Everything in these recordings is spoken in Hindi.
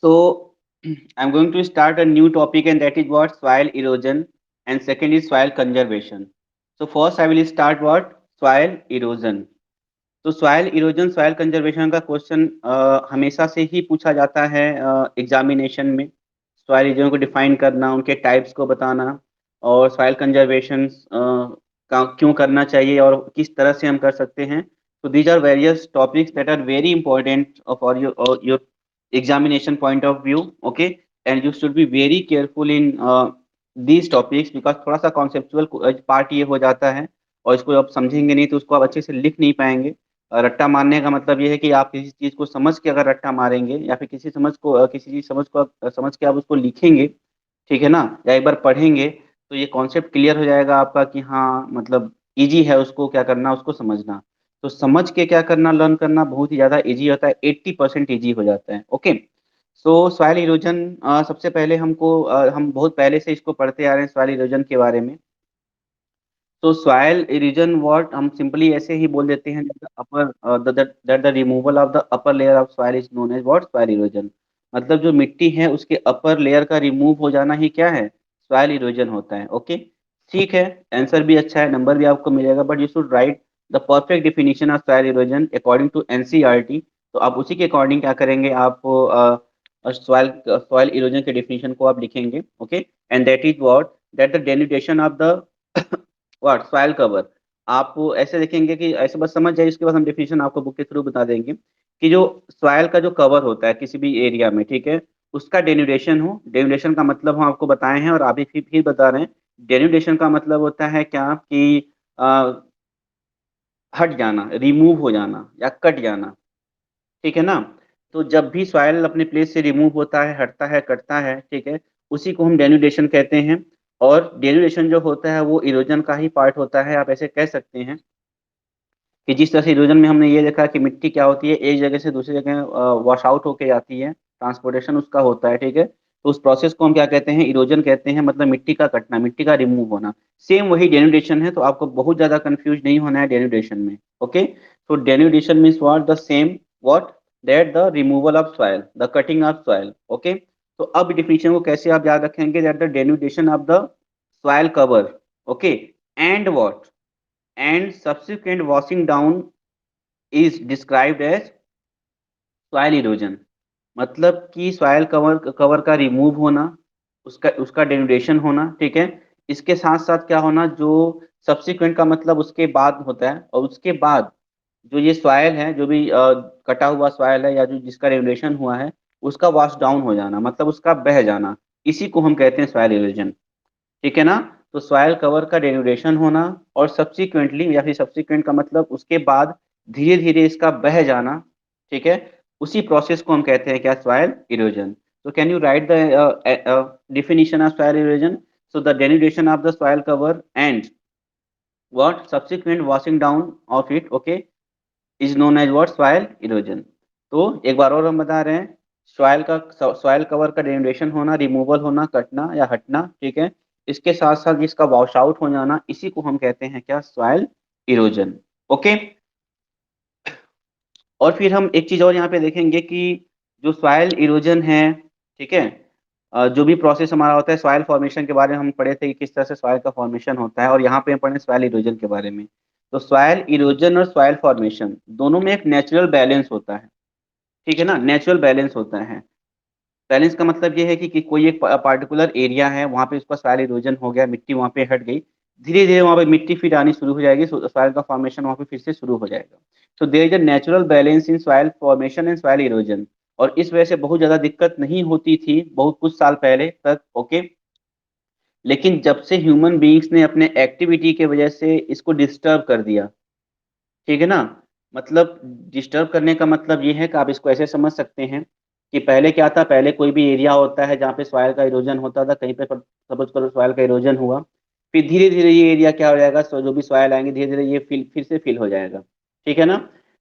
So I'm going to start a new topic, and that is what soil erosion, and second is soil conservation. So first I will start what soil erosion. तो सॉइल इरोजन सॉइल कंजर्वेशन का क्वेश्चन हमेशा से ही पूछा जाता है एग्जामिनेशन में। सॉइल इरोजन को डिफाइन करना, उनके टाइप्स को बताना, और सॉइल कंजर्वेशन का क्यों करना चाहिए और किस तरह से हम कर सकते हैं। तो these are various topics that are very important for your examination point of view. Okay, and you should be very careful in these topics, because थोड़ा सा कॉन्सेप्चुअल पार्ट ये हो जाता है, और इसको आप समझेंगे नहीं तो उसको आप अच्छे से लिख नहीं पाएंगे। रट्टा मारने का मतलब ये है कि आप किसी चीज को समझ के अगर रट्टा मारेंगे, या फिर किसी चीज समझ के आप उसको लिखेंगे, ठीक है ना, या एक बार पढ़ेंगे, तो ये कॉन्सेप्ट क्लियर हो जाएगा आपका कि हाँ मतलब इजी है उसको क्या करना, उसको समझना। तो समझ के क्या करना, लर्न करना बहुत ही ज्यादा इजी होता है, 80% इजी हो जाता है। ओके, सो सॉइल इरोजन, सबसे पहले हम बहुत पहले से इसको पढ़ते आ रहे हैं सॉइल इरोजन के बारे में। तो सॉइल इरोजन वर्ड हम सिंपली ऐसे ही बोल देते हैं, अपर that the removal of the upper layer of soil is known as what soil erosion. मतलब जो मिट्टी है उसके अपर लेयर का रिमूव हो जाना ही क्या है, सॉइल इरोजन होता है। ओके, ठीक है, आंसर भी अच्छा है, नंबर भी आपको मिलेगा, but you should write the perfect definition of soil erosion according to NCERT. तो आप उसी के अकॉर्डिंग क्या करेंगे, आप सॉइल सॉइल इरोजन के डिफिनीशन को आप लिखेंगे। Okay, and that is what that the denudation of the what soil cover. आप ऐसे देखेंगे कि ऐसे बस समझ जाइए, उसके बाद हम डेफिनेशन आपको बुक के थ्रू बता देंगे कि जो सॉइल का जो कवर होता है किसी भी एरिया में, ठीक है, उसका डेन्यूडेशन हो। डेन्यूडेशन का मतलब हम आपको बताए हैं और अभी फिर बता रहे हैं। डेन्यूडेशन का मतलब होता है क्या कि अ, हट जाना, रिमूव हो जाना या कट जाना, ठीक है ना। तो जब भी सॉइल अपने प्लेस से रिमूव होता है, हटता है, कटता है, ठीक है, उसी को हम डेन्यूडेशन कहते हैं। और डेन्यूडेशन जो होता है वो इरोजन का ही पार्ट होता है, आप ऐसे कह सकते हैं कि जिस तरह से इरोजन में हमने ये देखा कि मिट्टी क्या होती है, एक जगह से दूसरी जगह वॉश आउट होके जाती है, ट्रांसपोर्टेशन उसका होता है, ठीक है। तो उस प्रोसेस को हम क्या कहते हैं, इरोजन कहते हैं, मतलब मिट्टी का कटना, मिट्टी का रिमूव होना। सेम वही डेन्यूडेशन है, तो आपको बहुत ज्यादा कंफ्यूज नहीं होना है डेन्यूडेशन में। ओके, तो denudation means what, the same what that the removal of soil, the cutting of soil. Okay, तो अब डिफिनेशन को कैसे आप याद रखेंगे, that the denudation of the soil cover. Okay, and what, and subsequent washing down is described as soil erosion। मतलब कि सॉइल कवर कवर का रिमूव होना, उसका उसका डेनुडेशन होना, ठीक है। इसके साथ साथ क्या होना, जो सब्सिक्वेंट का मतलब उसके बाद होता है, और उसके बाद जो ये सॉइल है, जो भी कटा हुआ सॉइल है या जो जिसका रेगुलेशन हुआ है, उसका वॉश डाउन हो जाना, मतलब उसका बह जाना, इसी को हम कहते हैं सॉइल इरोजन, ठीक है ना। तो सॉइल कवर का डेनुडेशन होना, और सब्सिक्वेंटली या फिर सब्सिक्वेंट का मतलब उसके बाद धीरे धीरे इसका बह जाना, ठीक है, उसी प्रोसेस को हम कहते हैं क्या, सॉइल इरोजन। तो can you right the definition of soil erosion? So the denudation of the soil cover and what subsequent washing down of it, okay, is known as what, soil erosion। तो एक बार और हम बता रहे हैं, सॉइल कवर का डेनुडेशन होना, रिमूवल होना, कटना या हटना, ठीक है, इसके साथ साथ जिसका वॉश आउट हो जाना, इसी को हम कहते हैं क्या, सॉइल इरोजन। ओके, और फिर हम एक चीज और यहाँ पे देखेंगे कि जो सॉइल इरोजन है, ठीक है, जो भी प्रोसेस हमारा होता है, सॉइल फॉर्मेशन के बारे में हम पढ़े थे कि किस तरह से सॉइल का फॉर्मेशन होता है, और यहाँ पे हम पढ़े सॉइल इरोजन के बारे में। तो सॉइल इरोजन और सॉइल फॉर्मेशन दोनों में एक नेचुरल बैलेंस होता है, ठीक है ना, नेचुरल बैलेंस होता है। बैलेंस का मतलब ये है कि कोई एक पार्टिकुलर एरिया है, वहां पे उसका सॉइल इरोजन हो गया, मिट्टी वहां पे हट गई, धीरे धीरे वहां पे मिट्टी फिर आनी शुरू हो जाएगी, सॉइल का फॉर्मेशन वहां पे फिर से शुरू हो जाएगा। तो there is a natural balance in soil formation and soil erosion. और इस वजह से बहुत ज्यादा दिक्कत नहीं होती थी बहुत कुछ साल पहले तक। ओके, लेकिन जब से ह्यूमन बीइंग्स ने अपने एक्टिविटी के वजह से इसको डिस्टर्ब कर दिया, ठीक है ना, मतलब डिस्टर्ब करने का मतलब ये है कि आप इसको ऐसे समझ सकते हैं कि पहले क्या था, पहले कोई भी एरिया होता है जहाँ पे सॉइल का इरोजन होता था, कहीं पे सपोज करो सॉइल का इरोजन हुआ, फिर धीरे धीरे ये एरिया क्या हो जाएगा, जो भी सॉइल आएंगे धीरे धीरे ये फिर से फिल हो जाएगा, ठीक है ना।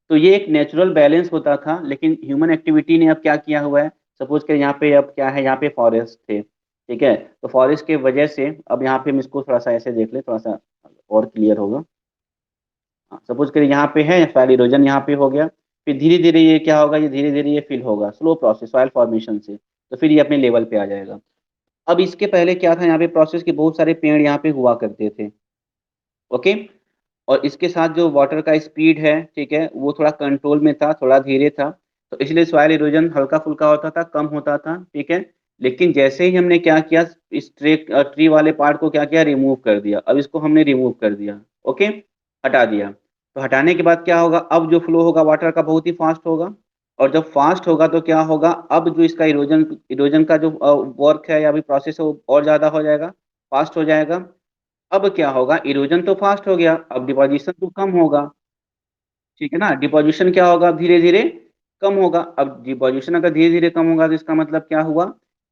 तो ये एक नेचुरल बैलेंस होता था, लेकिन ह्यूमन एक्टिविटी ने अब क्या किया हुआ है, सपोज कर यहाँ पे अब क्या है, यहाँ पे फॉरेस्ट थे, ठीक है, तो फॉरेस्ट के वजह से अब यहाँ पे हम इसको थोड़ा सा ऐसे देख ले, थोड़ा सा और क्लियर होगा। सपोज करिए यहाँ पे है सॉइल इरोजन, यहाँ पे हो गया, फिर धीरे धीरे ये क्या होगा, ये धीरे धीरे ये फिल होगा, स्लो प्रोसेस सॉइल फॉर्मेशन से, तो फिर ये अपने लेवल पे आ जाएगा। अब इसके पहले क्या था यहाँ पे प्रोसेस के, बहुत सारे पेड़ यहाँ पे हुआ करते थे। ओके। और इसके साथ जो वाटर का स्पीड है, ठीक है, वो थोड़ा कंट्रोल में था, थोड़ा धीरे था, तो इसलिए सॉइल इरोजन हल्का फुल्का होता था, कम होता था, ठीक है। लेकिन जैसे ही हमने क्या किया, इस ट्री वाले पार्ट को क्या किया, रिमूव कर दिया। अब इसको हमने रिमूव कर दिया, ओके, हटा दिया। तो हटाने के बाद क्या होगा, अब जो फ्लो होगा वाटर का बहुत ही फास्ट होगा। और जब फास्ट होगा तो क्या होगा, अब जो इसका इरोजन इरोजन का जो वर्क है या भी प्रोसेस है वो और ज्यादा हो जाएगा, फास्ट हो जाएगा। अब क्या होगा, इरोजन तो फास्ट हो गया, अब डिपोजिशन तो कम होगा, ठीक है ना। डिपोजिशन क्या होगा, धीरे धीरे कम होगा। अब डिपोजिशन अगर धीरे धीरे कम होगा तो इसका मतलब क्या हुआ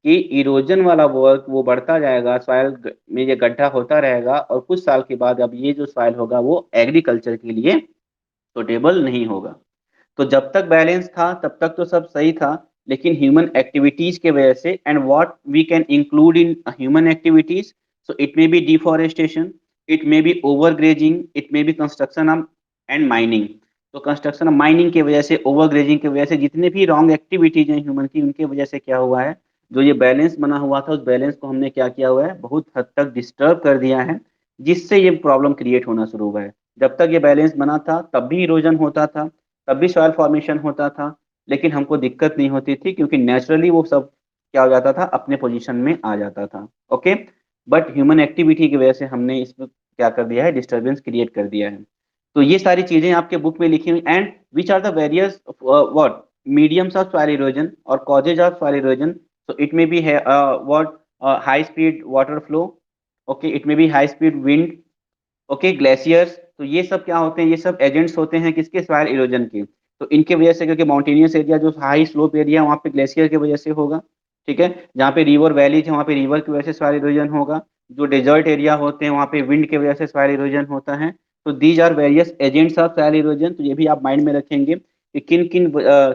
कि इरोजन वाला वर्क वो बढ़ता जाएगा, सॉइल में ये गड्ढा होता रहेगा, और कुछ साल के बाद अब ये जो सॉइल होगा वो एग्रीकल्चर के लिए सुटेबल नहीं होगा। तो जब तक बैलेंस था तब तक तो सब सही था, लेकिन ह्यूमन एक्टिविटीज के वजह से, and what we can include in human activities, so it may be deforestation, it may be over grazing, it may be construction and mining. तो कंस्ट्रक्शन और माइनिंग की वजह से, ओवर ग्रेजिंग की वजह से, जितने भी रॉन्ग एक्टिविटीज हैं ह्यूमन की, उनकी वजह से क्या हुआ है, जो ये बैलेंस बना हुआ था उस बैलेंस को हमने क्या किया हुआ है, बहुत हद तक डिस्टर्ब कर दिया है, जिससे ये प्रॉब्लम क्रिएट होना शुरू हुआ है। जब तक ये बैलेंस बना था तब भी इरोजन होता था, तब भी सॉइल फॉर्मेशन होता था, लेकिन हमको दिक्कत नहीं होती थी, क्योंकि नेचुरली वो सब क्या हो जाता था, अपने पोजीशन में आ जाता था। ओके। बट ह्यूमन एक्टिविटी की वजह से हमने इसमें क्या कर दिया है, डिस्टरबेंस क्रिएट कर दिया है। तो ये सारी चीजें आपके बुक में लिखी हुई, and which are the various what mediums of soil erosion और causes of soil erosion. So it may B है what high speed water flow, okay, it may B high speed wind, okay, glaciers. तो ये सब क्या होते हैं, ये सब एजेंट्स होते हैं किसके, सॉइल इरोजन के। तो इनके वजह से, क्योंकि माउंटेनियस एरिया जो हाई स्लोप एरिया है वहाँ पे ग्लेशियर की वजह से होगा, ठीक है। जहाँ पे रिवर वैलीज है वहाँ पे रिवर की वजह से सॉइल इरोजन होगा। जो डेजर्ट एरिया होते हैं वहाँ पे विंड की वजह से सॉइल इरोजन होता है। तो these are various agents of soil erosion. तो ये भी आप माइंड में रखेंगे कि किन किन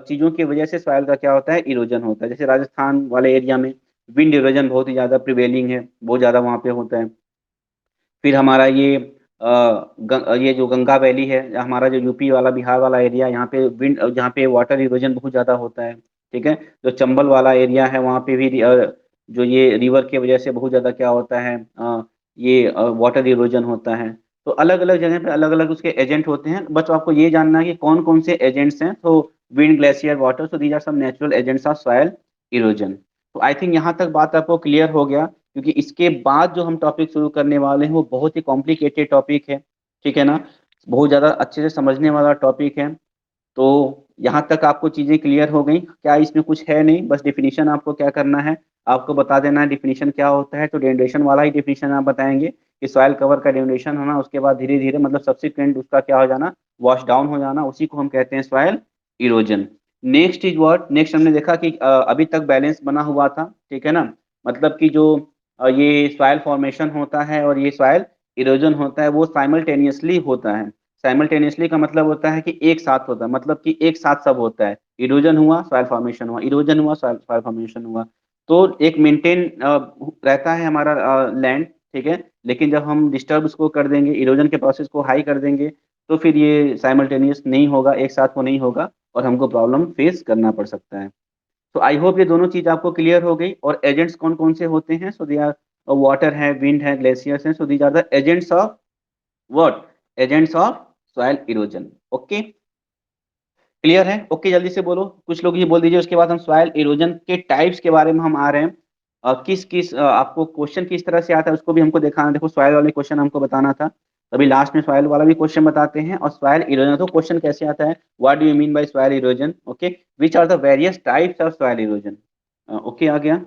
चीज़ों की वजह से सॉइल का क्या होता है, इरोजन होता है। जैसे राजस्थान वाले एरिया में विंड इरोजन बहुत ही ज़्यादा प्रिवेलिंग है, बहुत ज़्यादा वहाँ पे होता है। फिर हमारा ये ये जो गंगा वैली है, हमारा जो यूपी वाला बिहार वाला एरिया, यहाँ पे विंड, जहाँ पे वाटर इरोजन बहुत ज़्यादा होता है, ठीक है। जो चंबल वाला एरिया है वहाँ पे भी जो ये रिवर की वजह से बहुत ज़्यादा क्या होता है, ये वाटर इरोजन होता है। तो अलग अलग जगह पे अलग अलग उसके एजेंट होते हैं, बस आपको ये जानना है कि कौन कौन से एजेंट्स हैं। तो wind, glacier, water, so these are some natural agents of soil erosion. तो आई थिंक यहाँ तक बात आपको क्लियर हो गया, क्योंकि इसके बाद जो हम टॉपिक शुरू करने वाले हैं वो बहुत ही कॉम्प्लिकेटेड टॉपिक है, ठीक है ना, बहुत ज़्यादा अच्छे से समझने वाला टॉपिक है। तो यहाँ तक आपको चीज़ें क्लियर हो गई क्या, इसमें कुछ है नहीं, बस डिफिनीशन आपको क्या करना है, आपको बता देना है डिफिनीशन क्या होता है। तो डेरिवेशन वाला ही डिफिनीशन आप बताएंगे कि सॉइल कवर का डेरिवेशन होना, उसके बाद धीरे धीरे मतलब सब्सिक्वेंट उसका क्या हो जाना, वॉश डाउन हो जाना, उसी को हम कहते हैं soil erosion. Next is what, next हमने देखा कि अभी तक बैलेंस बना हुआ था, ठीक है ना, मतलब कि जो ये सॉइल फॉर्मेशन होता है और ये सॉइल इरोजन होता है वो साइमल्टेनियसली होता है। साइमल्टेनियसली का मतलब होता है कि एक साथ होता है, मतलब कि एक साथ सब होता है, इरोजन हुआ सॉइल फॉर्मेशन हुआ, इरोजन हुआ सॉइल सॉइल फॉर्मेशन हुआ। तो एक मेंटेन रहता है हमारा लैंड, ठीक है। लेकिन जब हम डिस्टर्ब उसको कर देंगे, इरोजन के प्रोसेस को हाई कर देंगे, तो फिर ये साइमल्टेनियस नहीं होगा, एक साथ वो नहीं होगा, और हमको प्रॉब्लम फेस करना पड़ सकता है। तो आई होप ये दोनों चीज आपको क्लियर हो गई। और एजेंट्स कौन कौन से होते हैं, सो दे आर वाटर है, विंड है, ग्लेशियर्स हैं, so these are the agents of what, agents of soil erosion. Okay, clear है, ओके, जल्दी से बोलो, कुछ लोग ये बोल दीजिए, उसके बाद हम सॉइल इरोजन के टाइप्स के बारे में हम आ रहे हैं। किस किस आपको क्वेश्चन किस तरह से आता है उसको भी हमको दिखाना। देखो सॉइल वाले क्वेश्चन हमको बताना था, अभी लास्ट में सॉइल वाला भी क्वेश्चन बताते हैं, और सॉइल इरोजन तो क्वेश्चन कैसे आता है, what do you mean by soil erosion, okay, which are the various types of soil erosion. Okay, आ गया,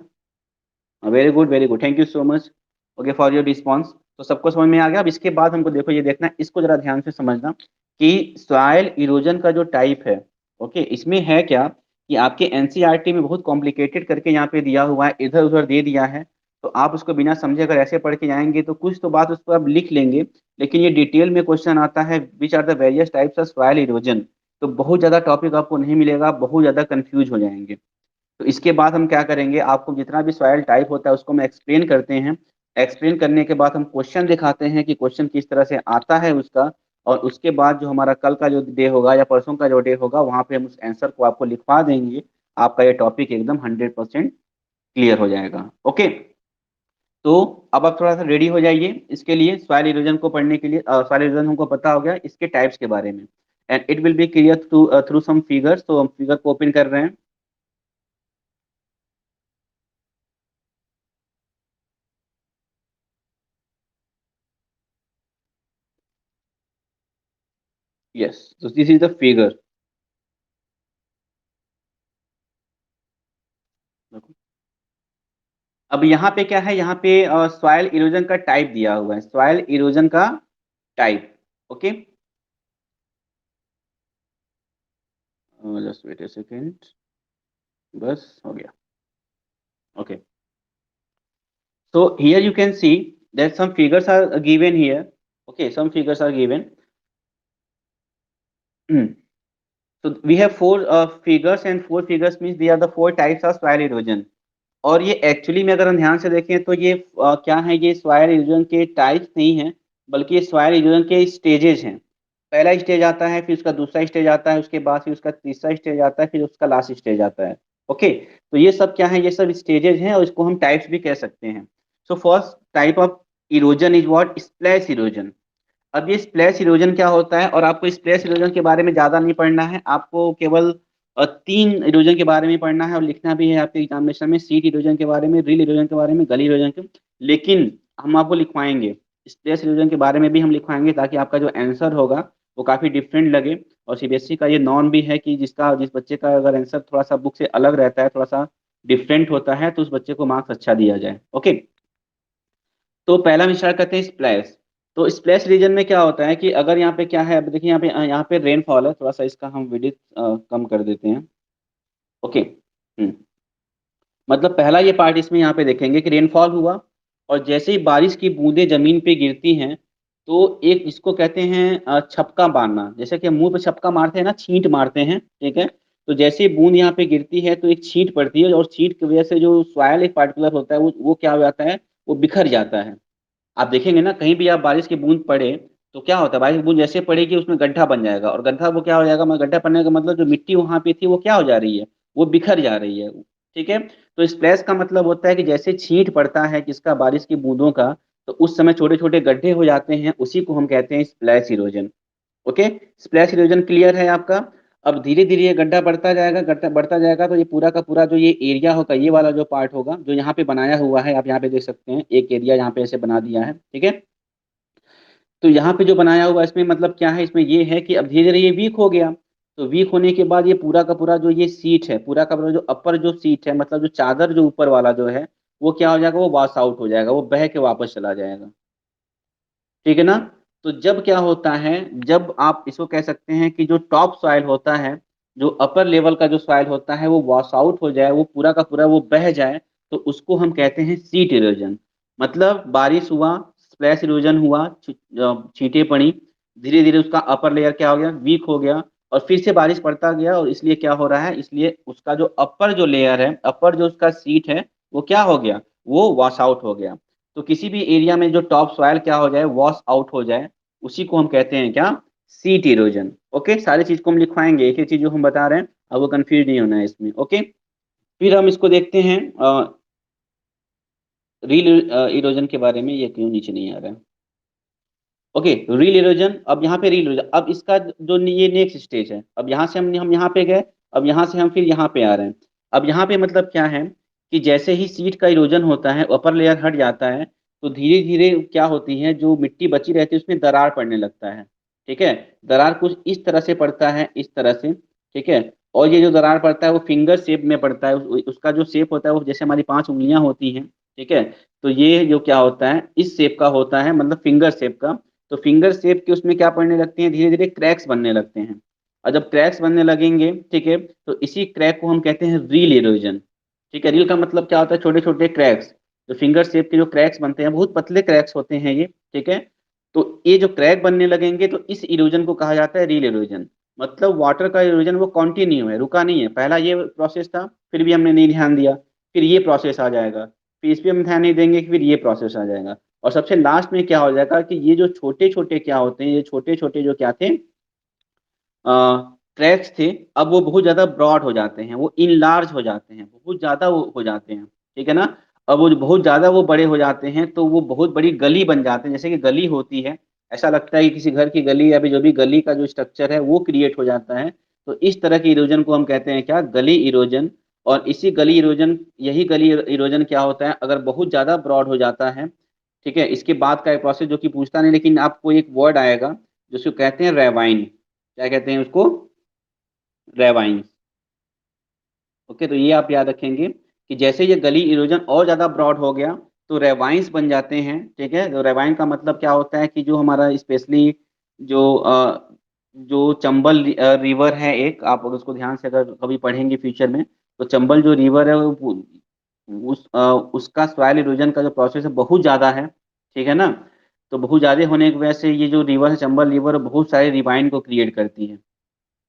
very good very good, thank you so much, okay for your response. तो सबको समझ में आ गया। अब इसके बाद हमको देखो ये देखना, इसको जरा ध्यान से समझना कि सॉइल इरोजन का जो टाइप है, ओके, इसमें है क्या कि आपके एनसीईआरटी में बहुत कॉम्प्लिकेटेड करके यहाँ पे दिया हुआ है, इधर उधर दे दिया है। तो आप उसको बिना समझे अगर ऐसे पढ़ के जाएंगे तो कुछ तो बात उस पर आप लिख लेंगे, लेकिन ये डिटेल में क्वेश्चन आता है which are the various types of soil erosion, तो बहुत ज्यादा टॉपिक आपको नहीं मिलेगा, बहुत ज्यादा कंफ्यूज हो जाएंगे। तो इसके बाद हम क्या करेंगे, आपको जितना भी सॉइल टाइप होता है उसको हम एक्सप्लेन करते हैं। एक्सप्लेन करने के बाद हम क्वेश्चन दिखाते हैं कि क्वेश्चन किस तरह से आता है उसका, और उसके बाद जो हमारा कल का जो डे होगा या परसों का जो डे होगा वहां पे हम उस आंसर को आपको लिखवा देंगे। आपका ये टॉपिक एकदम 100% क्लियर हो जाएगा। ओके, तो अब आप थोड़ा सा रेडी हो जाइए इसके लिए, सॉइल इरोजन को पढ़ने के लिए। सॉइल इरोजन हमको पता हो गया, इसके टाइप्स के बारे में, and it will be clear through through some figures. तो हम फिगर को ओपन कर रहे हैं। Yes, so this is the figure. अब यहाँ पे क्या है, यहाँ पे सॉइल इरोजन का टाइप दिया हुआ है, सॉइल इरोजन का टाइप। ओके, जस्ट वेट ए सेकेंड, बस हो गया। Okay, so here you can see that some figures are given here. Okay, some figures are given. So we have four figures, and four figures means they are the four types of soil erosion. और ये एक्चुअली में अगर हम ध्यान से देखें तो ये क्या है, ये सॉइल इरोजन के टाइप्स नहीं है, बल्कि ये सॉइल इरोजन के स्टेजेस हैं। पहला स्टेज आता है, फिर उसका दूसरा स्टेज आता है, उसके बाद फिर उसका तीसरा स्टेज आता है, फिर उसका लास्ट स्टेज आता है। ओके, तो ये सब क्या है, ये सब स्टेजेस हैं और इसको हम टाइप्स भी कह सकते हैं। So first type of erosion is what, splash erosion. अब ये स्प्लैश इरोजन क्या होता है, और आपको स्प्लैश इरोजन के बारे में ज्यादा नहीं पढ़ना है, आपको केवल तीन इरोजन के बारे में पढ़ना है और लिखना भी है आपके एग्जामिनेशन में, सीट इरोजन के बारे में, रील इरोजन के बारे में, गली इरोजन के। लेकिन हम आपको लिखवाएंगे स्प्लैश इरोजन के बारे में भी हम लिखवाएंगे, ताकि आपका जो आंसर होगा वो काफी डिफरेंट लगे। और सीबीएसई का ये नॉर्म भी है कि जिस बच्चे का अगर आंसर थोड़ा सा बुक से अलग रहता है, थोड़ा सा डिफरेंट होता है, तो उस बच्चे को मार्क्स अच्छा दिया जाए। ओके, तो पहला हम स्टार्ट करते हैं स्प्लैश। तो स्प्लैश रीजन में क्या होता है कि अगर यहाँ पे क्या है, अब देखिए यहाँ पे रेनफॉल है, थोड़ा सा इसका हम विड्थ कम कर देते हैं। ओके, मतलब पहला ये पार्ट इसमें यहाँ पे देखेंगे कि रेनफॉल हुआ, और जैसे ही बारिश की बूंदें जमीन पे गिरती हैं, तो एक इसको कहते हैं छपका मारना। जैसे कि हम मुंह पे छपका मारते हैं ना, छींट मारते हैं, ठीक है। तो जैसे ही बूंद यहाँ पे गिरती है तो एक छींट पड़ती है, और छींट की वजह से जो सॉइल एक पार्टिकुलर होता है वो क्या हो जाता है, वो बिखर जाता है। आप देखेंगे ना, कहीं भी आप बारिश की बूंद पड़े तो क्या होता है, बारिश की बूंद जैसे पड़ेगी उसमें गड्ढा बन जाएगा, और गड्ढा वो क्या हो जाएगा, मतलब गड्ढा बनने का मतलब जो मिट्टी वहां पे थी वो क्या हो जा रही है, वो बिखर जा रही है। ठीक है, तो स्प्लैश का मतलब होता है कि जैसे छींट पड़ता है किसका, बारिश की बूंदों का, तो उस समय छोटे छोटे गड्ढे हो जाते हैं, उसी को हम कहते हैं splash erosion. Okay, splash erosion clear है आपका। अब धीरे धीरे ये गड्ढा बढ़ता जाएगा, गड्ढा बढ़ता जाएगा, तो ये पूरा का पूरा जो ये एरिया होगा, ये वाला जो पार्ट होगा जो यहाँ पे बनाया हुआ है, आप यहाँ पे देख सकते हैं एक एरिया यहाँ पे ऐसे बना दिया है, ठीक है। तो यहाँ पे जो बनाया हुआ इसमें मतलब क्या है, इसमें ये है कि अब धीरे धीरे ये वीक हो गया। तो वीक होने के बाद ये पूरा का पूरा जो ये सीट है, पूरा का पूरा जो अपर जो सीट है, मतलब जो चादर जो ऊपर वाला जो है, वो क्या हो जाएगा, वो वॉश आउट हो जाएगा, वो बह के वापस चला जाएगा। ठीक है ना। तो जब क्या होता है, जब आप इसको कह सकते हैं कि जो टॉप सॉइल होता है, जो अपर लेवल का जो सॉइल होता है, वो वॉश आउट हो जाए, वो पूरा का पूरा वो बह जाए, तो उसको हम कहते हैं सीट इरोजन। मतलब बारिश हुआ, स्प्लैश इरोजन हुआ, छींटे पड़ी, धीरे धीरे उसका अपर लेयर क्या हो गया, वीक हो गया, और फिर से बारिश पड़ता गया, और इसलिए क्या हो रहा है, इसलिए उसका जो अपर जो लेयर है, अपर जो उसका सीट है, वो क्या हो गया, वो वॉश आउट हो गया। तो किसी भी एरिया में जो टॉप सॉइल क्या हो जाए, वॉश आउट हो जाए, उसी को हम कहते हैं क्या, सीट इरोजन। ओके, सारी चीज को हम लिखवाएंगे, एक एक चीज जो हम बता रहे हैं, अब वो कंफ्यूज नहीं होना है इसमें। ओके, फिर हम इसको देखते हैं रील इरोजन के बारे में, ये क्यों नीचे नहीं आ रहा है। ओके, रील इरोजन, अब यहाँ पे रील इरोजन, अब इसका जो ये नेक्स्ट स्टेज है, अब यहाँ से हम यहाँ पे गए, अब यहाँ से हम फिर यहाँ पे आ रहे हैं। अब यहाँ पे मतलब क्या है कि जैसे ही सीट का इरोजन होता है, अपर लेयर हट जाता है, तो धीरे धीरे क्या होती है, जो मिट्टी बची रहती है उसमें दरार पड़ने लगता है। ठीक है, दरार कुछ इस तरह से पड़ता है, इस तरह से। ठीक है, और ये जो दरार पड़ता है वो फिंगर शेप में पड़ता है, उसका जो शेप होता है वो जैसे हमारी 5 उंगलियां होती हैं। ठीक है, तो ये जो क्या होता है, इस शेप का होता है, मतलब फिंगर शेप का। तो फिंगर शेप के उसमें क्या पड़ने लगते हैं, धीरे धीरे क्रैक्स बनने लगते हैं। और जब क्रैक्स बनने लगेंगे, ठीक है, तो इसी क्रैक को हम कहते हैं रील इरोजन। ठीक है, रील का मतलब क्या होता है, छोटे छोटे क्रैक्स। जो फिंगर शेप के जो क्रैक्स बनते हैं, बहुत पतले क्रैक्स होते हैं ये। ठीक है, तो ये जो क्रैक बनने लगेंगे, तो इस इरोजन को कहा जाता है रील इरोजन। मतलब वाटर का इरोजन वो कॉन्टिन्यू है, रुका नहीं है। पहला ये प्रोसेस था, फिर भी हमने नहीं ध्यान दिया, फिर ये प्रोसेस आ जाएगा, फिर इस पे हम ध्यान नहीं देंगे, फिर ये प्रोसेस आ जाएगा। और सबसे लास्ट में क्या हो जाएगा कि ये जो छोटे छोटे क्या होते हैं, ये छोटे छोटे जो क्या थे, ट्रैक्स थे, अब वो बहुत ज्यादा ब्रॉड हो जाते हैं, वो इनलार्ज हो जाते हैं, बहुत ज्यादा वो हो जाते हैं, ठीक है ना। अब वो जो बहुत ज्यादा वो बड़े हो जाते हैं तो वो बहुत बड़ी गली बन जाते हैं, जैसे कि गली होती है, ऐसा लगता है कि किसी घर की गली या फिर जो भी गली का जो स्ट्रक्चर है वो क्रिएट हो जाता है। तो इस तरह के इरोजन को हम कहते हैं क्या, गली इरोजन। और इसी गली इरोजन, यही गली इरोजन क्या होता है, अगर बहुत ज्यादा ब्रॉड हो जाता है, ठीक है, इसके बाद का एक प्रोसेस जो कि पूछता नहीं, लेकिन आपको एक वर्ड आएगा जिसको कहते हैं रेवाइन। क्या कहते हैं उसको, रेवाइन। ओके, तो ये आप याद रखेंगे कि जैसे ये गली इरोजन और ज्यादा ब्रॉड हो गया तो रेवाइंस बन जाते हैं, ठीक है। तो रेवाइन का मतलब क्या होता है कि जो हमारा स्पेशली जो जो चंबल रिवर है, एक आप अगर उसको ध्यान से अगर कभी पढ़ेंगे फ्यूचर में, तो चंबल जो रिवर है वो उसका सॉइल इरोजन का जो प्रोसेस है बहुत ज्यादा है, ठीक है ना। तो बहुत ज्यादा होने की वजह से ये जो रिवर है, चंबल रिवर, बहुत सारे रिवाइन को क्रिएट करती है,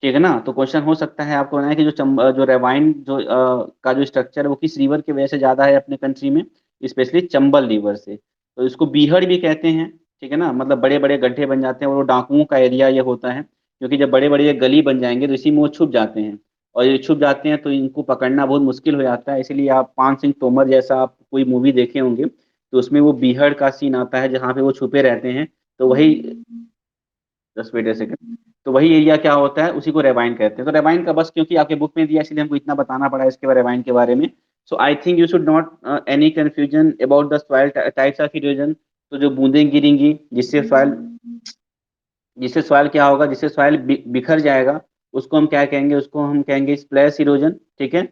ठीक है ना। तो क्वेश्चन हो सकता है आपको बनाए कि जो रेवाइन जो का जो स्ट्रक्चर है वो किस रिवर की वजह से ज्यादा है अपने कंट्री में, स्पेशली चंबल रिवर से। तो इसको बीहड़ भी कहते हैं, ठीक है ना, मतलब बड़े बड़े गड्ढे बन जाते हैं और वो डाकुओं का एरिया ये होता है, क्योंकि जब बड़े बड़े ये गली बन जाएंगे तो इसी में वो छुप जाते हैं, और ये छुप जाते हैं तो इनको पकड़ना बहुत मुश्किल हो जाता है। इसीलिए आप पान सिंह तोमर जैसा आप कोई मूवी देखे होंगे, तो उसमें वो बीहड़ का सीन आता है जहाँ पे वो छुपे रहते हैं। तो वही, 10 वेट सेकंड, तो वही एरिया क्या होता है, उसी को रेवाइन कहते हैं। तो रेवाइन का बस क्योंकि आपके बुक में दिया इसलिए हमको इतना बताना पड़ा इसके बारे, रेवाइन के बारे में। सो I think you should not any confusion about the soil types of erosion. तो जो बूंदें गिरेंगी जिससे सॉइल क्या होगा, जिससे सॉइल बिखर जाएगा, उसको हम क्या कहेंगे, उसको हम कहेंगे स्प्लैश इरोजन, ठीक है।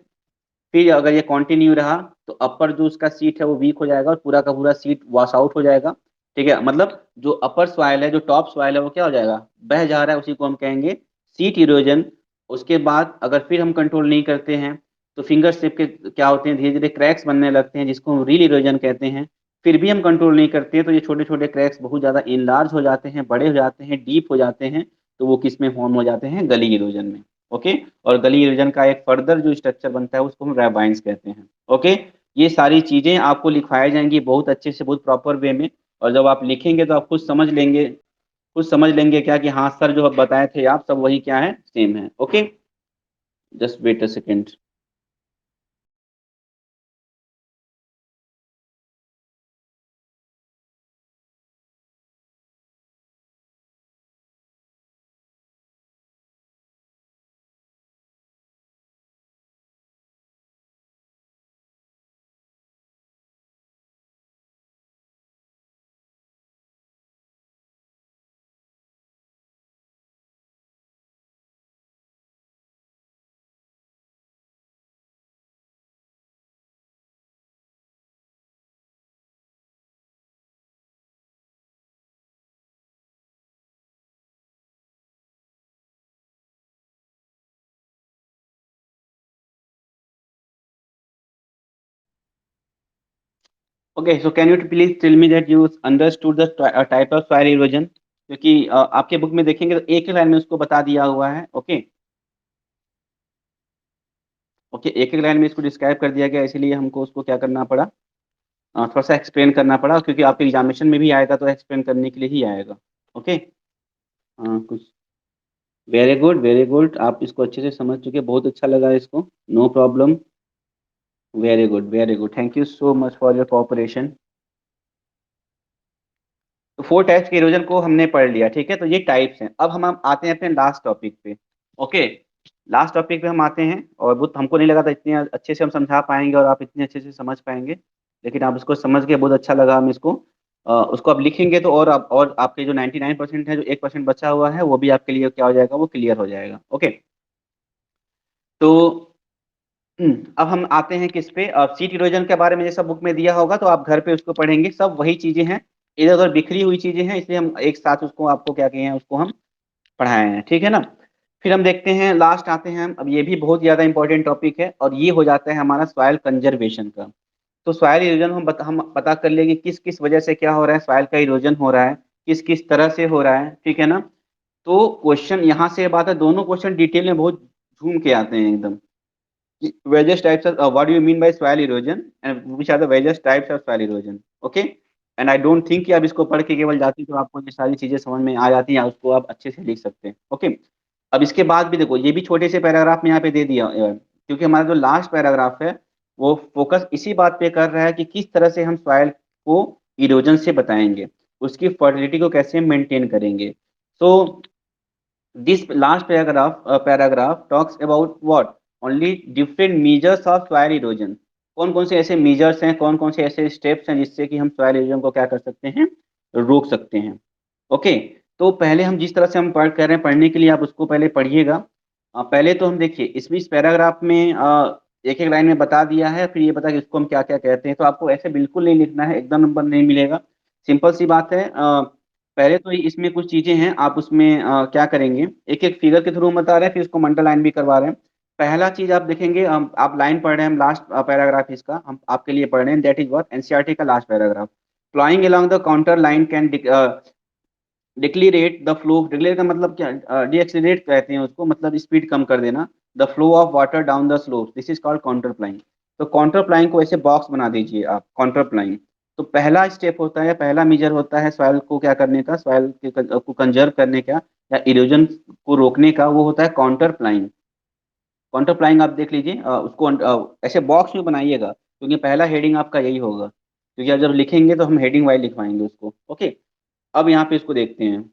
फिर अगर ये कंटिन्यू रहा तो अपर जो उसका सीट है वो वीक हो जाएगा और पूरा का पूरा सीट वॉश आउट हो जाएगा, ठीक है। मतलब जो अपर सॉइल है, जो टॉप सॉइल है वो क्या हो जाएगा, बह जा रहा है, उसी को हम कहेंगे सीट इरोजन। उसके बाद अगर फिर हम कंट्रोल नहीं करते हैं तो फिंगर स्टेप के क्या होते हैं, धीरे धीरे क्रैक्स बनने लगते हैं जिसको हम रील इरोजन कहते हैं। फिर भी हम कंट्रोल नहीं करते हैं तो ये छोटे छोटे क्रैक्स बहुत ज्यादा इनलार्ज हो जाते हैं, बड़े हो जाते हैं, डीप हो जाते हैं। तो वो किस में फॉर्म हो जाते हैं, गली इरोजन में। ओके, और गली इरोजन का एक फर्दर जो स्ट्रक्चर बनता है उसको हम रैबाइन्स कहते हैं। ओके, ये सारी चीजें आपको लिखवाई जाएंगी बहुत अच्छे से, बहुत प्रॉपर वे में। और जब आप लिखेंगे तो आप खुद समझ लेंगे, खुद समझ लेंगे क्या कि हाँ सर जो बताए थे आप सब वही क्या है, सेम है। Okay, just wait a second. Okay, so can you please tell me that you understood the type of soil erosion, क्योंकि आपके बुक में देखेंगे तो एक ही लाइन में उसको बता दिया हुआ है। ओके, ओके, एक एक लाइन में इसको डिस्क्राइब कर दिया गया, इसीलिए हमको उसको क्या करना पड़ा, थोड़ा सा एक्सप्लेन करना पड़ा, क्योंकि आपके एग्जामिनेशन में भी आएगा तो एक्सप्लेन करने के लिए ही आएगा। ओके, कुछ, वेरी गुड वेरी गुड, आप इसको अच्छे से समझ चुके, बहुत अच्छा लगा इसको, no problem, very good very good, thank you so much for your cooperation. तो 4 टाइप्स के इरोजन को हमने पढ़ लिया, ठीक है, तो ये टाइप्स हैं। अब हम आते हैं अपने लास्ट टॉपिक पे। ओके, लास्ट टॉपिक पे हम आते हैं, और बहुत हमको नहीं लगा था इतने अच्छे से हम समझा पाएंगे और आप इतने अच्छे से समझ पाएंगे, लेकिन आप उसको समझ के बहुत अच्छा लगा हमें इसको। उसको आप लिखेंगे तो और आपके जो 99% है, जो 1% बचा हुआ है वो भी आपके लिए क्या हो जाएगा, वो क्लियर हो जाएगा। ओके, तो अब हम आते हैं किस पे, अब सीट इरोजन के बारे में जैसा बुक में दिया होगा तो आप घर पे उसको पढ़ेंगे, सब वही चीजें हैं, इधर उधर बिखरी हुई चीजें हैं, इसलिए हम एक साथ उसको आपको क्या कहे हैं, उसको हम पढ़ाए हैं, ठीक है ना। फिर हम देखते हैं, लास्ट आते हैं हम, अब ये भी बहुत ज्यादा इंपॉर्टेंट टॉपिक है, और ये हो जाता है हमारा सॉइल कंजर्वेशन का। तो सॉइल इरोजन हम पता कर लेंगे किस किस वजह से क्या हो रहा है, सॉइल का इरोजन हो रहा है, किस किस तरह से हो रहा है, ठीक है ना। तो क्वेश्चन यहाँ से बात है, दोनों क्वेश्चन डिटेल में बहुत झूम के आते हैं एकदम। Various types of what do you mean by soil erosion and which are the various types of soil erosion? Okay, and I don't think कि आप इसको पढ़ के केवल जाती तो आपको ये सारी चीजें समझ में आ जाती हैं, उसको आप अच्छे से लिख सकते हैं। ओके, अब इसके बाद भी देखो, ये भी छोटे से पैराग्राफ में यहाँ पे दे दिया क्योंकि हमारा जो लास्ट पैराग्राफ है वो फोकस इसी बात पे कर रहा है कि किस तरह से हम सॉइल को इरोजन से बताएंगे, उसकी फर्टिलिटी को कैसे मेंटेन करेंगे। So this last paragraph talks about what, only different measures of soil erosion. कौन कौन से ऐसे मेजर्स हैं, कौन कौन से ऐसे स्टेप्स हैं जिससे कि हम सॉइल इरोजन को क्या कर सकते हैं, रोक सकते हैं। ओके, तो पहले हम जिस तरह से हम पढ़ कर रहे हैं, पढ़ने के लिए आप उसको पहले पढ़िएगा। पहले तो हम देखिए इसमें इस पैराग्राफ में एक एक लाइन में बता दिया है, फिर ये बता कि इसको हम क्या क्या कहते हैं। तो आपको ऐसे बिल्कुल नहीं लिखना है, एकदम नंबर नहीं मिलेगा, सिंपल सी बात है। पहले तो इसमें कुछ चीजें हैं, आप उसमें क्या करेंगे, एक एक फिगर के थ्रू हम बता रहे हैं, फिर उसको अंडरलाइन भी करवा रहे हैं। पहला चीज आप देखेंगे, आप लाइन पढ़ रहे हैं, हम लास्ट पैराग्राफ इसका हम आपके लिए पढ़ रहे हैं, दैट इज व्हाट एनसीईआरटी का last paragraph. Flying along the counter line can डिक्लीरेट the flow. Declare का मतलब क्या, डिएक्सीलरेट कहते हैं उसको, मतलब स्पीड कम कर देना। The flow of water down the slope, this is called counter flying. तो काउंटर फ्लाइंग को ऐसे बॉक्स बना दीजिए आप, काउंटर फ्लाइंग। तो पहला स्टेप होता है, पहला मेजर होता है सॉइल को क्या करने का, सॉइल को कंजर्व करने का या इरोजन को रोकने का, वो होता है काउंटर फ्लाइंग। काउंटर फ्लाइंग आप देख लीजिए, उसको ऐसे बॉक्स में बनाइएगा, क्योंकि पहला हेडिंग आपका यही होगा, क्योंकि आप जब लिखेंगे तो हम हेडिंग वाइज लिखवाएंगे उसको। ओके, अब यहाँ पे इसको देखते हैं।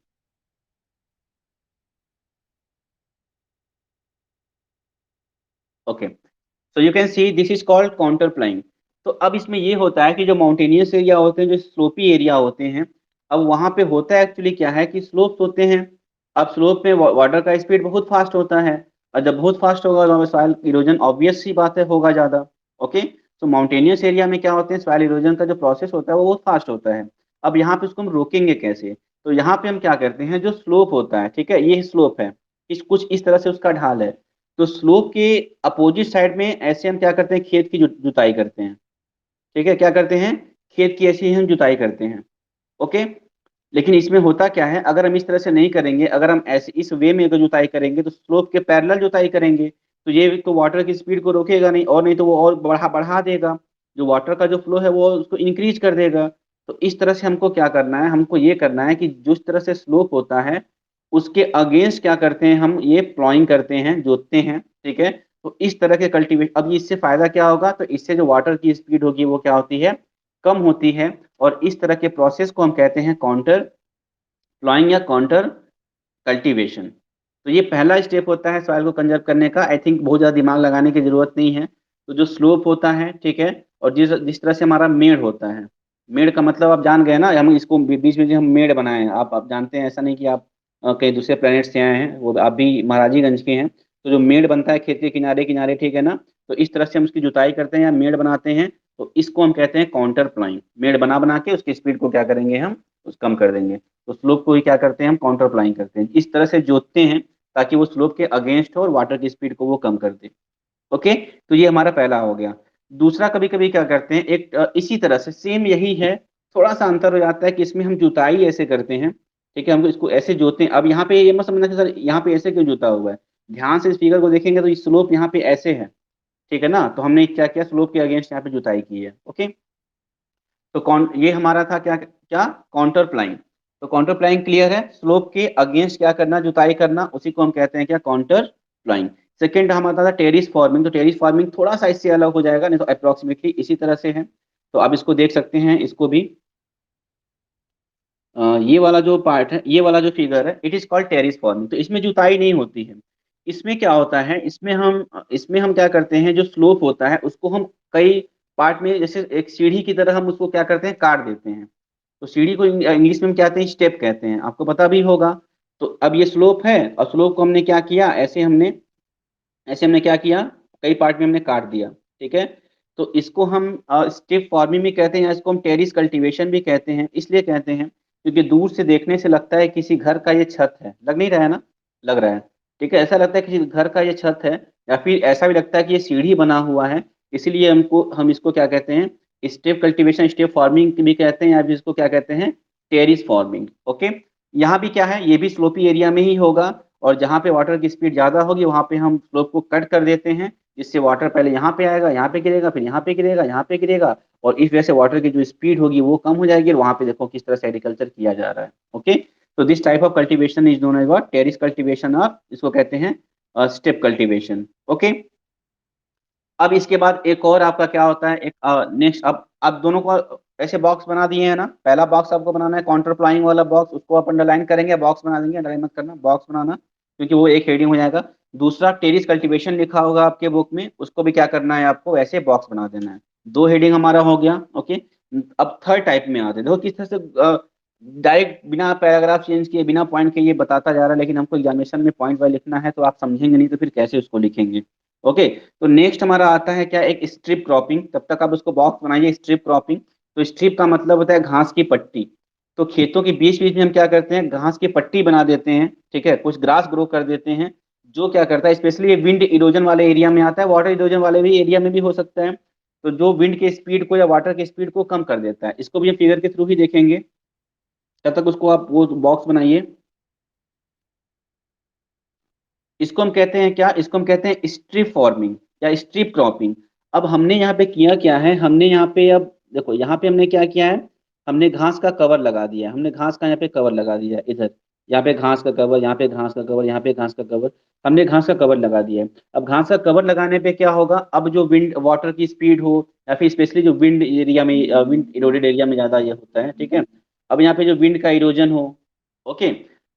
Okay, so you can see this is called counter flying. तो अब इसमें ये होता है कि जो माउंटेनियस एरिया होते हैं, जो स्लोपी एरिया होते हैं, अब वहां पे होता है एक्चुअली क्या है कि स्लोप्स होते हैं। अब स्लोप में वाटर का स्पीड बहुत फास्ट होता है, और जब बहुत फास्ट होगा तो सॉइल इरोजन ऑब्वियस सी बात है होगा ज्यादा। ओके, तो माउंटेनियस एरिया में क्या होते हैं, सॉइल इरोजन का जो प्रोसेस होता है वो बहुत फास्ट होता है। अब यहाँ पे उसको हम रोकेंगे कैसे, तो यहाँ पे हम क्या करते हैं, जो स्लोप होता है, ठीक है, ये स्लोप है, कुछ इस तरह से उसका ढाल है। तो स्लोप के अपोजिट साइड में ऐसे हम क्या करते हैं, खेत की जुताई करते हैं। ठीक है, क्या करते हैं, खेत की ऐसी ही हम जुताई करते हैं। ओके, लेकिन इसमें होता क्या है, अगर हम इस तरह से नहीं करेंगे, अगर हम ऐसे इस वे में अगर जुताई करेंगे तो स्लोप के पैरेलल जुताई करेंगे, तो ये तो वाटर की स्पीड को रोकेगा नहीं, और नहीं तो वो और बढ़ा बढ़ा देगा, जो वाटर का जो फ्लो है वो उसको इंक्रीज कर देगा। तो इस तरह से हमको क्या करना है, हमको ये करना है कि जिस तरह से स्लोप होता है उसके अगेंस्ट क्या करते हैं, हम ये प्लॉइंग करते हैं, जोतते हैं। ठीक है, तो इस तरह के कल्टीवेट, अब इससे फायदा क्या होगा, तो इससे जो वाटर की स्पीड होगी वो क्या होती है, कम होती है। और इस तरह के प्रोसेस को हम कहते हैं काउंटर प्लॉइंग या काउंटर कल्टीवेशन। तो ये पहला स्टेप होता है सॉइल को कंजर्व करने का। आई थिंक बहुत ज़्यादा दिमाग लगाने की जरूरत नहीं है। तो जो स्लोप होता है, ठीक है, और जिस जिस तरह से हमारा मेड़ होता है, मेड़ का मतलब आप जान गए ना, हम इसको बीच में जो हम मेड़ बनाए हैं, आप जानते हैं, ऐसा नहीं कि आप कहीं दूसरे प्लेनेट से आए हैं, वो आप भी महाराजीगंज के हैं। तो जो मेड़ बनता है खेत के किनारे किनारे, ठीक है ना, तो इस तरह से हम उसकी जुताई करते हैं या मेड़ बनाते हैं। तो इसको हम कहते हैं काउंटर प्लाइंग। मेड़ बना बना के उसकी स्पीड को क्या करेंगे, हम उस कम कर देंगे। तो स्लोप को ही क्या करते हैं, हम काउंटर अप्लाइंग करते हैं, इस तरह से जोतते हैं ताकि वो स्लोप के अगेंस्ट हो और वाटर की स्पीड को वो कम कर दे। ओके, तो ये हमारा पहला हो गया। दूसरा, कभी कभी क्या करते हैं, एक इसी तरह से सेम यही है, थोड़ा सा अंतर हो जाता है कि इसमें हम जुताई ऐसे करते हैं। ठीक है, हम इसको ऐसे जोतते हैं। अब यहाँ पे ये मत समझना कि सर यहाँ पे ऐसे क्यों जोता हुआ है, ध्यान से इस फिगर को देखेंगे तो ये स्लोप यहाँ पे ऐसे है। ठीक है ना, तो हमने क्या किया, स्लोप के अगेंस्ट यहाँ पे जुताई की है। ओके, तो कौन, ये हमारा था क्या क्या, काउंटर प्लाइंग। तो काउंटर प्लाइंग क्लियर है, स्लोप के अगेंस्ट क्या करना, जुताई करना, उसी को हम कहते हैं क्या, काउंटर प्लाइंग। सेकेंड हमारा था टेरिस फार्मिंग। तो टेरिस फार्मिंग थोड़ा सा इससे अलग हो जाएगा, नहीं तो अप्रोक्सीमेटली इसी तरह से है। तो आप इसको देख सकते हैं, इसको भी ये वाला जो पार्ट है, ये वाला जो फिगर है, it is called terrace farming. तो इसमें जुताई नहीं होती है। इसमें क्या होता है, इसमें हम क्या करते हैं, जो स्लोप होता है उसको हम कई पार्ट में, जैसे एक सीढ़ी की तरह हम उसको क्या करते हैं, काट देते हैं। तो सीढ़ी को इंग्लिश में हम कहते हैं स्टेप कहते हैं, आपको पता भी होगा। तो अब ये स्लोप है, और स्लोप को हमने क्या किया, ऐसे हमने क्या किया, कई पार्ट में हमने काट दिया। ठीक है, तो इसको हम स्टेप फार्मिंग भी कहते हैं, या इसको हम टेरिस कल्टीवेशन भी कहते हैं। इसलिए कहते हैं क्योंकि दूर से देखने से लगता है किसी घर का ये छत है, लग नहीं रहा है ना, लग रहा है। ठीक है, ऐसा लगता है किसी घर का ये छत है, या फिर ऐसा भी लगता है कि ये सीढ़ी बना हुआ है। इसीलिए हम इसको क्या कहते हैं, स्टेप कल्टीवेशन, स्टेप फार्मिंग भी कहते हैं, या फिर इसको क्या कहते हैं, टेरिस फार्मिंग। ओके, यहाँ भी क्या है, ये भी स्लोपी एरिया में ही होगा, और जहाँ पे वाटर की स्पीड ज्यादा होगी वहां पे हम स्लोप को कट कर देते हैं, जिससे वाटर पहले यहाँ पे आएगा, यहाँ पे गिरेगा, फिर यहाँ पे गिरेगा, यहाँ पे गिरेगा, और इस वजह से वाटर की जो स्पीड होगी वो कम हो जाएगी, और वहां पे देखो किस तरह से एग्रीकल्चर किया जा रहा है। ओके, तो this type of cultivation is known as what, terrace cultivation, और इसको कहते हैं स्टेप कल्टीवेशन। ओके, अब इसके बाद एक और आपका क्या होता है, एक नेक्स्ट, अब दोनों को ऐसे बॉक्स बना दिए हैं ना, पहला बॉक्स आपको बनाना है काउंटर प्लाइंग वाला बॉक्स, उसको आप अंडरलाइन करेंगे, बॉक्स बना देंगे, अंडरलाइन मत करना, बॉक्स बनाना, क्योंकि वो एक हेडिंग हो जाएगा। दूसरा टेरिस कल्टीवेशन लिखा होगा आपके बुक में, उसको भी क्या करना है, आपको ऐसे बॉक्स बना देना है। दो हेडिंग हमारा हो गया। ओके, अब थर्ड टाइप में आते हैं, देखो किस तरह से डायरेक्ट बिना पैराग्राफ चेंज किए बिना पॉइंट के ये बताता जा रहा है, लेकिन हमको एग्जामिनेशन में पॉइंट वाइज लिखना है, तो आप समझेंगे नहीं तो फिर कैसे उसको लिखेंगे। ओके, तो नेक्स्ट हमारा आता है क्या, एक स्ट्रिप क्रॉपिंग। तब तक आप उसको बॉक्स बनाइए, स्ट्रिप क्रॉपिंग। तो स्ट्रिप का मतलब होता है घास की पट्टी। तो खेतों के बीच बीच में हम क्या करते हैं, घास की पट्टी बना देते हैं, ठीक है, कुछ ग्रास ग्रो कर देते हैं, जो क्या करता है, स्पेशली ये विंड इरोजन वाले एरिया में आता है, वाटर इरोजन वाले भी एरिया में भी हो सकता है। तो जो विंड के स्पीड को या वाटर के स्पीड को कम कर देता है, इसको भी हम फिगर के थ्रू ही देखेंगे। तब तक उसको आप वो बॉक्स बनाइए। इसको हम कहते हैं क्या, इसको हम कहते हैं स्ट्रिप फार्मिंग या स्ट्रिप क्रॉपिंग। अब हमने यहाँ पे किया क्या है, हमने यहाँ पे, अब देखो यहाँ पे हमने क्या किया है, हमने घास का कवर लगा दिया है, हमने घास का यहाँ पे कवर लगा दिया है, इधर यहाँ पे घास का कवर, यहाँ पे घास का कवर, यहाँ पे घास का कवर, हमने घास का कवर लगा दिया है। अब घास का कवर लगाने पे क्या होगा, अब जो विंड वाटर की स्पीड हो, या फिर स्पेशली जो विंड एरिया में, विंड इरोडेड एरिया में ज्यादा ये होता है, ठीक है। अब यहाँ पे जो विंड का इरोजन हो, ओके,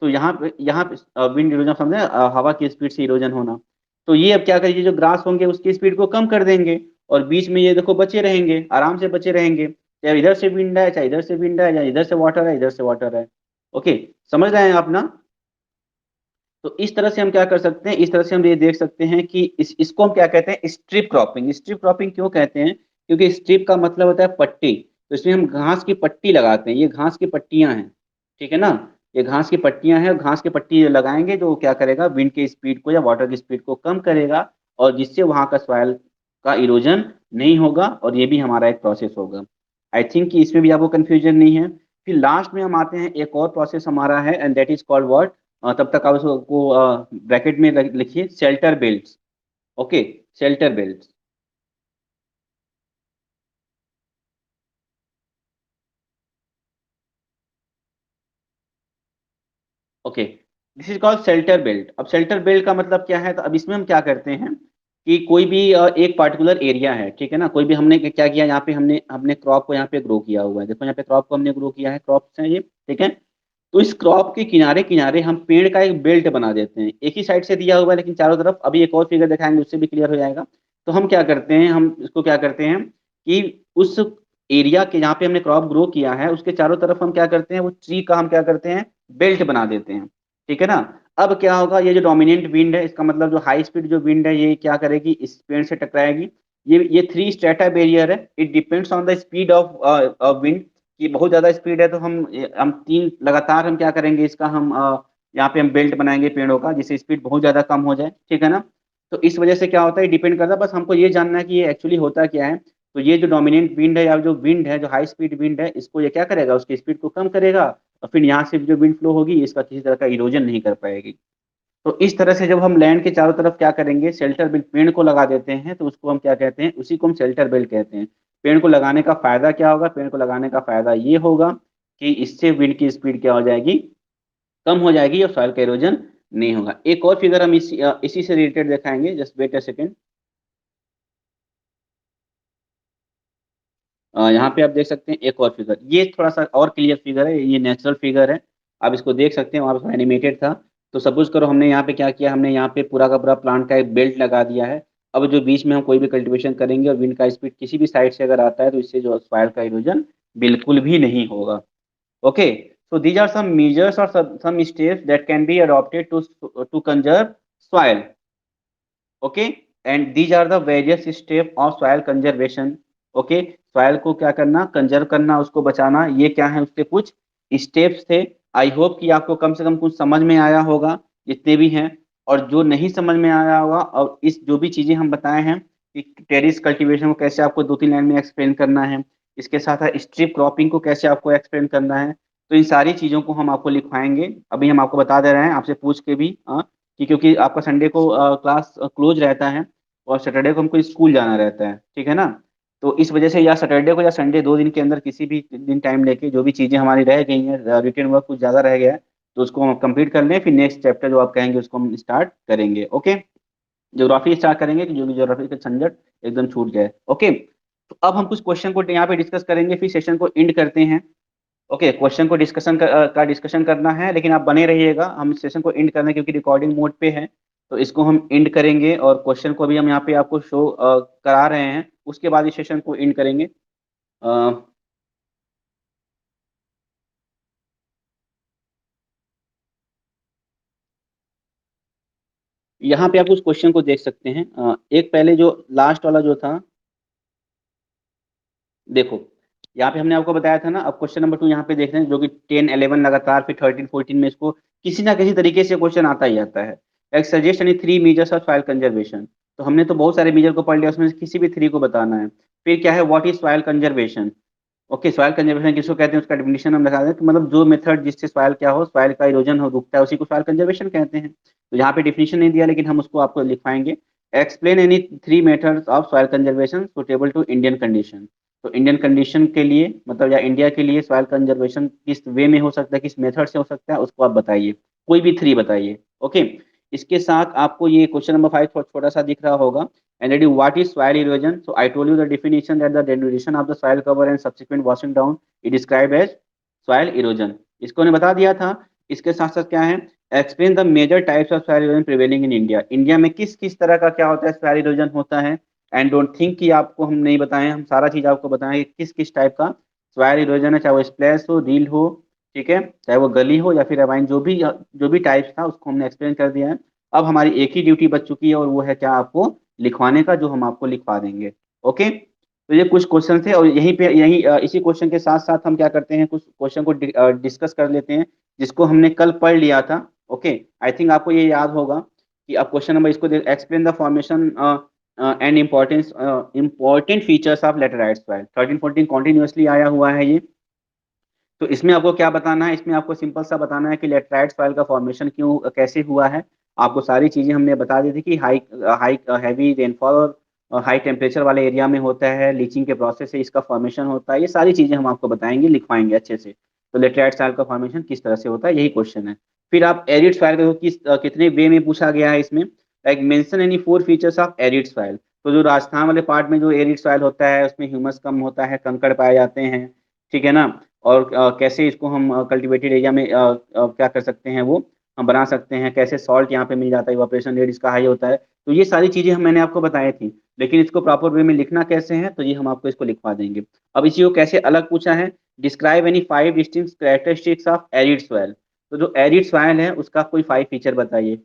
तो यहाँ पे विंड इरोजन समझे, हवा की स्पीड से इरोजन होना। तो ये अब क्या करिए, जो ग्रास होंगे उसकी स्पीड को कम कर देंगे, और बीच में ये देखो बचे रहेंगे, आराम से बचे रहेंगे, चाहे इधर से विंड है, चाहे इधर से विंड है, या इधर से वाटर है, इधर से वाटर है। ओके, समझ रहे हैं आप ना। तो इस तरह से हम क्या कर सकते हैं, इस तरह से हम ये देख सकते हैं कि इसको हम क्या कहते हैं, स्ट्रिप क्रॉपिंग। स्ट्रिप क्रॉपिंग क्यों कहते हैं, क्योंकि स्ट्रिप का मतलब होता है पट्टी, तो इसमें हम घास की पट्टी लगाते हैं, ये घास की पट्टियां हैं, ठीक है ना। ये घास की पट्टियां हैं, घास की पट्टी लगाएंगे जो क्या करेगा, विंड की स्पीड को या वाटर की स्पीड को कम करेगा, और जिससे वहां का सॉइल का इरोजन नहीं होगा, और ये भी हमारा एक प्रोसेस होगा। आई थिंक कि इसमें भी आपको कंफ्यूजन नहीं है। फिर लास्ट में हम आते हैं, एक और प्रोसेस हमारा है, and that is called what, तब तक आप उसको ब्रैकेट में लिखिए, shelter belt. Okay, shelter belt. Okay, this is called shelter belt. अब शेल्टर बेल्ट का मतलब क्या है, तो अब इसमें हम क्या करते हैं कि कोई भी एक पार्टिकुलर एरिया है, ठीक है ना, कोई भी हमने क्या किया, यहाँ पे हमने हमने क्रॉप को यहाँ पे ग्रो किया हुआ है, देखो यहाँ पे क्रॉप को हमने ग्रो किया है, क्रॉप्स हैं ये, ठीक है। तो इस क्रॉप के किनारे किनारे हम पेड़ का एक बेल्ट बना देते हैं, एक ही साइड से दिया हुआ है लेकिन चारों तरफ, अभी एक और फिगर दिखाएंगे उससे भी क्लियर हो जाएगा। तो हम क्या करते हैं, हम इसको क्या करते हैं कि उस एरिया के जहाँ पे हमने क्रॉप ग्रो किया है उसके चारों तरफ हम क्या करते हैं, वो ट्री का हम क्या करते हैं, बेल्ट बना देते हैं, ठीक है ना। अब क्या होगा, ये जो डोमिनेंट विंड है, इसका मतलब जो हाई स्पीड जो विंड है, ये क्या करेगी, इस पेड़ से टकराएगी। ये थ्री स्ट्रेटा बैरियर है, it depends on the speed of wind, कि बहुत ज्यादा स्पीड है तो हम तीन लगातार हम क्या करेंगे, इसका हम यहाँ पे हम बेल्ट बनाएंगे पेड़ों का, जिससे स्पीड बहुत ज्यादा कम हो जाए, ठीक है ना। तो इस वजह से क्या होता है, डिपेंड करता है, बस हमको ये जानना है कि ये एक्चुअली होता क्या है। तो ये जो डोमिनेंट विंड है, या जो विंड है, जो हाई स्पीड विंड है, इसको ये क्या करेगा, उसकी स्पीड को कम करेगा, और फिर यहाँ से जो विंड फ्लो होगी इसका किसी तरह का इरोजन नहीं कर पाएगी। तो इस तरह से जब हम लैंड के चारों तरफ क्या करेंगे, शेल्टर बेल्ट पेड़ को लगा देते हैं, तो उसको हम क्या कहते हैं, उसी को हम शेल्टर बेल्ट कहते हैं। पेड़ को लगाने का फायदा क्या होगा, पेड़ को लगाने का फायदा ये होगा कि इससे विंड की स्पीड क्या हो जाएगी, कम हो जाएगी, और सॉइल का इरोजन नहीं होगा। एक और फिगर हम इसी से रिलेटेड दिखाएंगे, जस्ट वेट अ सेकेंड। यहाँ पे आप देख सकते हैं एक और फिगर, ये थोड़ा सा और क्लियर फिगर है, ये नेचुरल फिगर है, आप इसको देख सकते हैं, वहाँ पे एनिमेटेड था। तो सपोज करो हमने यहाँ पे क्या किया, हमने यहाँ पे पूरा का पूरा प्लांट का एक बेल्ट लगा दिया है। अब जो बीच में हम कोई भी कल्टीवेशन करेंगे और विंड का स्पीड किसी भी साइड से अगर आता है, तो इससे जो सॉइल का इरोजन बिल्कुल भी नहीं होगा। Okay, so these are some measures or some steps that can be adopted to conserve soil. Okay, and these are the various steps of soil conservation. Okay, soil को क्या करना, कंजर्व करना, उसको बचाना, ये क्या है, उसके कुछ स्टेप्स थे। आई होप कि आपको कम से कम कुछ समझ में आया होगा, जितने भी हैं। और जो नहीं समझ में आया होगा, और इस जो भी चीजें हम बताए हैं कि टेरिस कल्टीवेशन को कैसे आपको दो तीन लाइन में एक्सप्लेन करना है, इसके साथ स्ट्रिप क्रॉपिंग को कैसे आपको एक्सप्लेन करना है, तो इन सारी चीजों को हम आपको लिखवाएंगे। अभी हम आपको बता दे रहे हैं, आपसे पूछ के भी, कि क्योंकि आपका संडे को क्लास क्लोज रहता है, और सैटरडे को हमको स्कूल जाना रहता है, ठीक है ना। तो इस वजह से या सैटरडे को या संडे 2 दिन के अंदर किसी भी दिन टाइम लेके जो भी चीजें हमारी रह गई हैं, रिटन वर्क कुछ ज्यादा रह गया है, तो उसको हम कंप्लीट कर लें, फिर नेक्स्ट चैप्टर जो आप कहेंगे उसको हम स्टार्ट करेंगे। ओके, ज्योग्राफी स्टार्ट करेंगे कि जो ज्योग्राफी का झंझट एकदम छूट जाए। ओके, तो अब हम कुछ क्वेश्चन को यहाँ पे डिस्कस करेंगे, फिर सेशन को एंड करते हैं। ओके, क्वेश्चन को का डिस्कशन करना है, लेकिन आप बने रहिएगा, हम सेशन को एंड करना है क्योंकि रिकॉर्डिंग मोड पे है, तो इसको हम एंड करेंगे और क्वेश्चन को भी हम यहाँ पे आपको शो करा रहे हैं, उसके बाद इस सेशन को एंड करेंगे। अ, यहाँ पे आप उस क्वेश्चन को देख सकते हैं। एक पहले जो लास्ट वाला जो था, देखो यहाँ पे हमने आपको बताया था ना, अब क्वेश्चन नंबर 2 यहाँ पे देख रहे हैं, जो कि 10 11 लगातार, फिर 13 14 में इसको किसी ना किसी तरीके से क्वेश्चन आता ही आता है। Like suggest any 3 measures of soil conservation. तो हमने तो बहुत सारे मेजर को पढ़ लिया, उसमें से किसी भी 3 को बताना है। फिर क्या है, what is soil conservation. Okay, soil conservation किसको कहते हैं, उसका डेफिनेशन हम बता दें कि मतलब जो मेथड जिससे सॉइल क्या हो, सॉइल का इरोजन हो, रुकता है, उसी को सॉइल कंजर्वेशन कहते हैं। तो यहाँ पे डेफिनेशन नहीं दिया, लेकिन हम उसको आपको लिखवाएंगे। Explain any 3 methods of soil conservation suitable to Indian condition. तो इंडियन कंडीशन के लिए मतलब या इंडिया के लिए सॉइल कंजर्वेशन किस वे में हो सकता है, किस मेथड से हो सकता है, उसको आप बताइए, कोई भी 3 बताइए। ओके, इसके साथ आपको ये क्वेश्चन नंबर 5 छोटा सा दिख रहा होगा। And that is what is soil erosion? So I told you the definition that the degradation of the soil cover and subsequent washing down is described as soil erosion. इसको ने बता दिया था। इसके साथ साथ क्या है, explain the major types of soil erosion prevailing in India. India में किस किस तरह का क्या होता है soil erosion होता है। एंड डोंट थिंक कि आपको हम नहीं बताएं, हम सारा चीज आपको बताएं कि किस किस टाइप का soil erosion है, चाहे वो स्प्लैश हो, रील हो, ठीक है, चाहे वो गली हो या फिर अवाइन, जो भी टाइप्स था उसको हमने एक्सप्लेन कर दिया है। अब हमारी एक ही ड्यूटी बच चुकी है और वो है क्या, आपको लिखवाने का, जो हम आपको लिखवा देंगे। ओके, तो ये कुछ क्वेश्चन थे और यहीं पे इसी क्वेश्चन के साथ साथ हम क्या करते हैं, कुछ क्वेश्चन को डिस्कस कर लेते हैं जिसको हमने कल पढ़ लिया था। ओके, आई थिंक आपको ये याद होगा कि अब क्वेश्चन नंबर इसको explain the formation and important features of laterite soil. 13 14 continuously आया हुआ है ये। तो इसमें आपको क्या बताना है, इसमें आपको सिंपल सा बताना है कि लेटराइट सॉइल का फॉर्मेशन क्यों कैसे हुआ है। आपको सारी चीजें हमने बता दी थी कि हाई हाई हैवी रेनफॉल और हाई टेम्परेचर वाले एरिया में होता है, लीचिंग के प्रोसेस से इसका फॉर्मेशन होता है, ये सारी चीजें हम आपको बताएंगे, लिखवाएंगे अच्छे से। तो लेटराइट सॉइल का फॉर्मेशन किस तरह से होता है, यही क्वेश्चन है। फिर आप एरिड सॉइल को कितने वे में पूछा गया है इसमें, like mention any 4 features of arid soil. तो जो राजस्थान वाले पार्ट में जो एरिड सॉइल होता है उसमें ह्यूमस कम होता है, कंकड़ पाए जाते हैं, ठीक है ना। और कैसे इसको हम कल्टीवेटेड एरिया में क्या कर सकते हैं, वो हम बना सकते हैं, कैसे सॉल्ट यहाँ पे मिल जाता है, इवापोरेशन रेट इसका हाई होता है। तो ये सारी चीजें मैंने आपको बताई थी, लेकिन इसको प्रॉपर वे में लिखना कैसे है, तो ये हम आपको इसको लिखवा देंगे। अब इसी को कैसे अलग पूछा है, describe any 5 distinct characteristics of arid soil. तो जो एरिड सॉइल है उसका कोई 5 फीचर बताइए।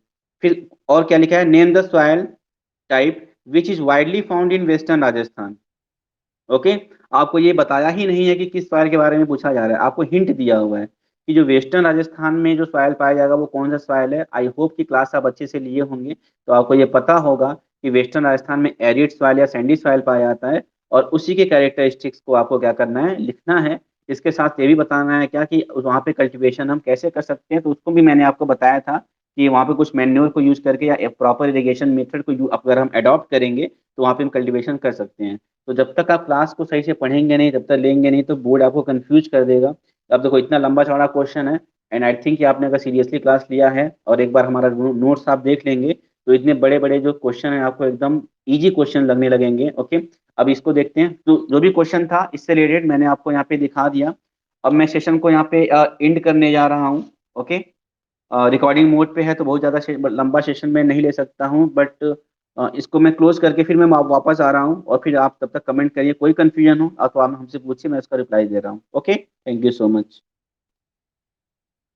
फिर और क्या लिखा है, name the soil type which is widely found in western Rajasthan. Okay, आपको ये बताया ही नहीं है कि किस सॉइल के बारे में पूछा जा रहा है, आपको हिंट दिया हुआ है कि जो वेस्टर्न राजस्थान में जो सॉइल पाया जाएगा वो कौन सा सॉइल है। आई होप कि क्लास आप अच्छे से लिए होंगे, तो आपको ये पता होगा कि वेस्टर्न राजस्थान में एरिड सॉइल या सैंडी सॉइल पाया जाता है, और उसी के कैरेक्टरिस्टिक्स को आपको क्या करना है, लिखना है। इसके साथ ये भी बताना है क्या कि वहाँ पे कल्टीवेशन हम कैसे कर सकते हैं, तो उसको भी मैंने आपको बताया था कि वहाँ पे कुछ मैन्योर को यूज करके या प्रॉपर इरिगेशन मेथड को अगर हम अडॉप्ट करेंगे तो वहाँ पे हम कल्टीवेशन कर सकते हैं। तो जब तक आप क्लास को सही से पढ़ेंगे नहीं, जब तक लेंगे नहीं, तो बोर्ड आपको कंफ्यूज कर देगा। अब देखो इतना लंबा चौड़ा क्वेश्चन है, एंड आई थिंक कि आपने अगर सीरियसली क्लास लिया है और एक बार हमारा नोट्स आप देख लेंगे, तो इतने बड़े बड़े जो क्वेश्चन है आपको एकदम इजी क्वेश्चन लगने लगेंगे। ओके, अब इसको देखते हैं, तो जो भी क्वेश्चन था इससे रिलेटेड मैंने आपको यहाँ पे दिखा दिया। अब मैं सेशन को यहाँ पे एंड करने जा रहा हूँ। ओके, रिकॉर्डिंग मोड पे है तो बहुत ज़्यादा लंबा सेशन में नहीं ले सकता हूँ, बट इसको मैं क्लोज करके फिर मैं वापस आ रहा हूँ, और फिर आप तब तक कमेंट करिए, कोई कंफ्यूजन हो तो आप हमसे पूछिए, मैं उसका रिप्लाई दे रहा हूँ। Okay, thank you so much.